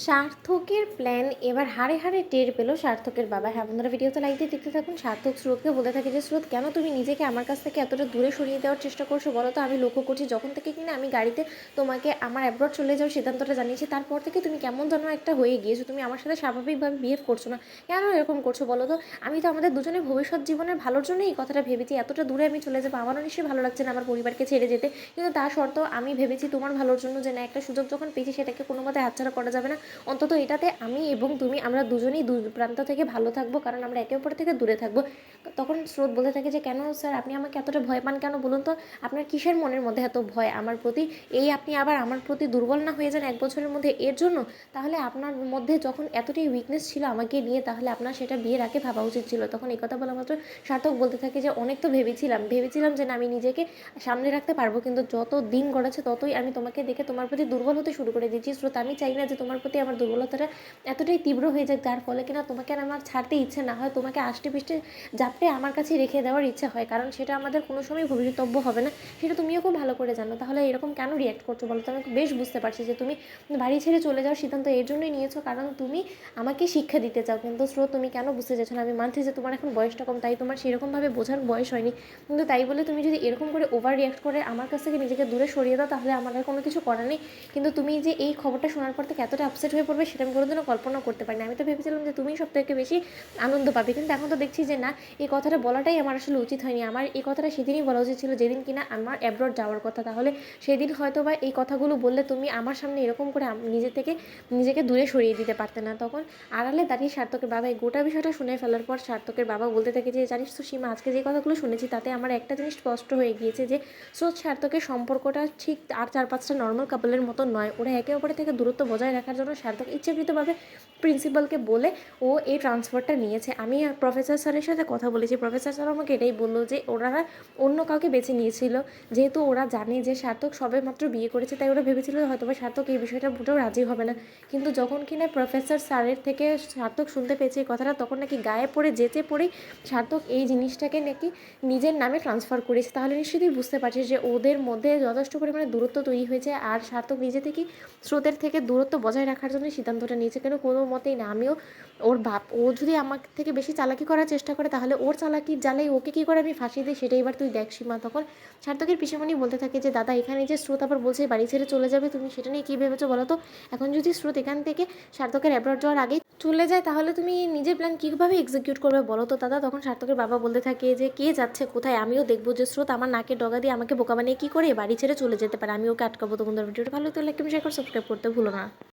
সার্থকের plan এবার হাড়ে হাড়ে টের পেল সার্থকের বাবা। হ্যাঁ বন্ধুরা, ভিডিওতে লাইক দিয়ে দেখতে থাকুন। সার্থক স্রোতকে বলতে থাকে যে, স্রোত কেন তুমি নিজেকে আমার কাছ থেকে এতটা দূরে সরিয়ে দেওয়ার চেষ্টা করছো বলো তো? আমি লক্ষ্য করছি যখন থেকে কিনা আমি গাড়িতে তোমাকে আমার অ্যাব্রড চলে যাওয়ার সিদ্ধান্তটা জানিয়েছি, তারপর থেকে তুমি কেমন যেন একটা হয়ে গিয়েছো। তুমি আমার সাথে স্বাভাবিকভাবে বিহেভ করছো না। কেন এরকম করছো বলো তো? আমি তো আমাদের দুজনের ভবিষ্যৎ জীবনের ভালোর জন্যই এই কথাটা ভেবেছি। এতটা দূরে আমি চলে যাবো, আমারও নিশ্চয়ই ভালো লাগছে না আমার পরিবারকে ছেড়ে যেতে, কিন্তু তা সত্ত্বেও আমি ভেবেছি তোমার ভালোর জন্য যে না, একটা সুযোগ যখন পেয়েছি সেটাকে কোনো মতে হাতছাড়া করা যাবে না। অন্তত এটাতে আমি এবং তুমি আমরা দুজনেই দু প্রান্ত থেকে ভালো থাকবো, কারণ আমরা একে অপর থেকে দূরে থাকবো। তখন স্রোত বলতে থাকে যে, কেন স্যার আপনি আমাকে এতটা ভয় পান কেন বলুন তো? আপনার কিসের মনের মধ্যে এত ভয় আমার প্রতি? এই আপনি আবার আমার প্রতি দুর্বল না হয়ে যান 1 বছরের মধ্যে এর জন্য? তাহলে আপনার মধ্যে যখন এতটাই উইকনেস ছিল আমাকে নিয়ে, তাহলে আপনার সেটা বিয়ের আগে ভাবা উচিত ছিল। তখন এই কথা বলা মাত্র সার্থক বলতে থাকে যে, অনেক তো ভেবেছিলাম যে না, আমি নিজেকে সামনে রাখতে পারবো, কিন্তু যত দিন গড়াচ্ছে ততই আমি তোমাকে দেখে তোমার প্রতি দুর্বল হতে শুরু করে দিচ্ছি। স্রোত, আমি চাই না যে তোমার প্রতি আমার দুর্বলতাটা এতটাই তীব্র হয়ে যাক যার ফলে কিনা তোমাকে আর আমার ছাড়তে ইচ্ছে না হয়, তোমাকে আষ্টে পৃষ্ঠে জাপটে আমার কাছে রেখে দেওয়ার ইচ্ছে হয়, কারণ সেটা আমাদের কোনো সময় ভবিতব্য হবে না। সেটা তুমিও খুব ভালো করে জানো। তাহলে এরকম কেন রিয়াক্ট করছো বলো তো? আমি বেশ বুঝতে পারছি যে তুমি বাড়ি ছেড়ে চলে যাওয়ার সিদ্ধান্ত এর জন্যই নিয়েছো, কারণ তুমি আমাকে শিক্ষা দিতে চাও। কিন্তু স্রোত, তুমি কেন বুঝতে চাইছো না? আমি মানছি যে তোমার এখন বয়সটা কম, তাই তোমার সেরকমভাবে বোঝার বয়স হয়নি, কিন্তু তাই বলে তুমি যদি এরকম করে ওভার রিয়াক্ট করে আমার কাছ থেকে নিজেকে দূরে সরিয়ে দাও, তাহলে আমার আর কোনো কিছু করার নেই। কিন্তু তুমি যে এই খবরটা শোনার পর থেকে এতটা আপসেট হয়ে পড়বে সেটা আমি কোনোদিনও কল্পনা করতে পারিনি। আমি তো ভেবেছিলাম যে তুমিই সবথেকে বেশি আনন্দ পাবে, কিন্তু এখন তো দেখছি যে না, এই কথাটা বলাটাই আমার আসলে উচিত হয়নি। আমার এই কথাটা সেদিনই বলা উচিত ছিল যেদিন কিনা আমার অ্যাব্রড যাওয়ার কথা। তাহলে সেদিন হয়তো বা এই কথাগুলো বললে তুমি আমার সামনে এরকম করে নিজেকে দূরে সরিয়ে দিতে পারতে না। তখন আড়ালে দাঁড়িয়ে সার্থকের বাবা এই গোটা বিষয়টা শুনে ফেলার পর সার্থকের বাবা বলতে থাকে যে, জানিস তো সীমা, আজকে যে কথাগুলো শুনেছি তাতে আমার একটা জিনিস স্পষ্ট হয়ে গিয়েছে যে স্রোত সার্থকের সম্পর্কটা ঠিক আর 4-5টা নর্মাল কাপলের মতো নয়। ওরা একে অপরের থেকে দূরত্ব বজায় রাখার জন্য সার্থক ইচ্ছাকৃতভাবে প্রিন্সিপালকে বলে ও এই ট্রান্সফারটা নিয়েছে। আমি প্রফেসর স্যারের সাথে কথা বলেছি, প্রফেসর স্যার আমাকে এটাই বললো যে ওনারা অন্য কাউকে বেছে নিয়েছিল, যেহেতু ওরা জানে যে সার্থক সবে মাত্র বিয়ে করেছে, তাই ওরা ভেবেছিল হয়তো বা সার্থক এই বিষয়টা মোটেও রাজি হবে না। কিন্তু যখন কিনা প্রফেসর স্যারের থেকে সার্থক শুনতে পেয়েছে এই কথাটা, তখন নাকি গায়ে পড়ে যেচে পড়েই সার্থক এই জিনিসটাকে নাকি নিজের নামে ট্রান্সফার করেছে। তাহলে নিশ্চয়ই বুঝতে পারছিস যে ওদের মধ্যে যথেষ্ট পরিমাণে দূরত্ব তৈরি হয়েছে, আর সার্থক নিজে থেকেই স্রোতের থেকে দূরত্ব বজায় রাখার জন্য সিদ্ধান্তটা নিয়েছে। কেন কোনো মতেই না। আমিও ওর বাপ, ও যদি আমার থেকে বেশি চালাকি করার চেষ্টা করে, তাহলে ওর চালাকির জ্বালাই ওকে কী করে আমি ফাঁসিয়ে দিই সেটা এবার তুই দেখ সীমা। তখন সার্থকের পিসিমণি বলতে থাকে যে, দাদা এখানে যে স্রোত আবার বলছে বাড়ি ছেড়ে চলে যাবে, তুমি সেটা নিয়ে কী ভেবেছো বলো তো? এখন যদি স্রোত এখান থেকে সার্থকের অ্যাব্রড যাওয়ার আগেই চলে যায়, তাহলে তুমি নিজের প্ল্যান কীভাবে এক্সিকিউট করবে বলো তো দাদা? তখন সার্থকের বাবা বলতে থাকে যে, কে যাচ্ছে কোথায়? আমিও দেখবো যে স্রোত আমার নাকের ডগা দিয়ে আমাকে বোকা বানিয়ে কী করে বাড়ি ছেড়ে চলে যেতে পারে। আমি ওকে আটকাবো। তখন ভিডিওটা ভালো তো লাইক, শেয়ার করে সাবস্ক্রাইব করতে ভুলো না।